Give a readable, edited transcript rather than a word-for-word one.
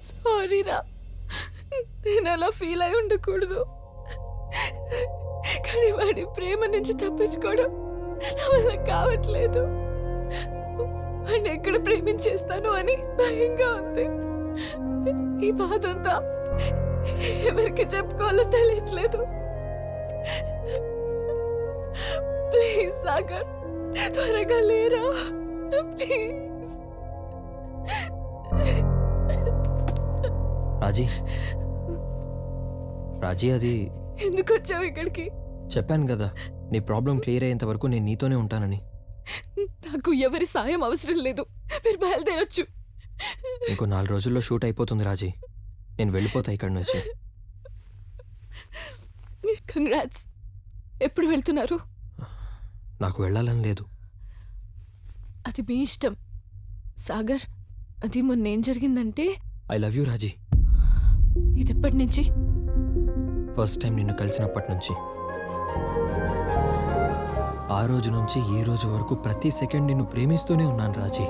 సారీరా, నేను అలా ఫీల్ అయి ఉండకూడదు. కానీ వాడి ప్రేమ నుంచి తప్పించుకోవడం నా వల్ల కావట్లేదు. వాడిని ఎక్కడ ప్రేమించేస్తాను అని భయంగా ఉంది. ఈ బాధ అంతా ఎవరికి చెప్పుకోవాలో తెలియట్లేదు. ప్లీజ్ సాగర్, త్వరగా లేరా ప్లీజ్. రాజీ, రాజీ, అది ఎందుకు వచ్చావు ఇక్కడికి? చెప్పాను కదా, నీ ప్రాబ్లం క్లియర్ అయ్యేంత వరకు నేను నీతోనే ఉంటానని. నాకు ఎవరి సాయం అవసరం లేదు, మీరు బయలుదేరొచ్చు. ఇంకో 4 రోజుల్లో షూట్ అయిపోతుంది రాజీ, నేను వెళ్ళిపోతా ఇక్కడి నుంచి. కంగ్రాట్స్. ఎప్పుడు వెళ్తున్నారు? నాకు వెళ్ళాలని లేదు. అది మీ ఇష్టం సాగర్. అది మొన్నేం జరిగిందంటే, ఐ లవ్ యూ రాజీ. ఇది ఎప్పటి నుంచి? ఫస్ట్ టైం నిన్ను కలిసినప్పటి నుంచి. ఆ రోజు నుంచి ఈ రోజు వరకు ప్రతి సెకండ్ నిన్ను ప్రేమిస్తూనే ఉన్నాను రాజీ.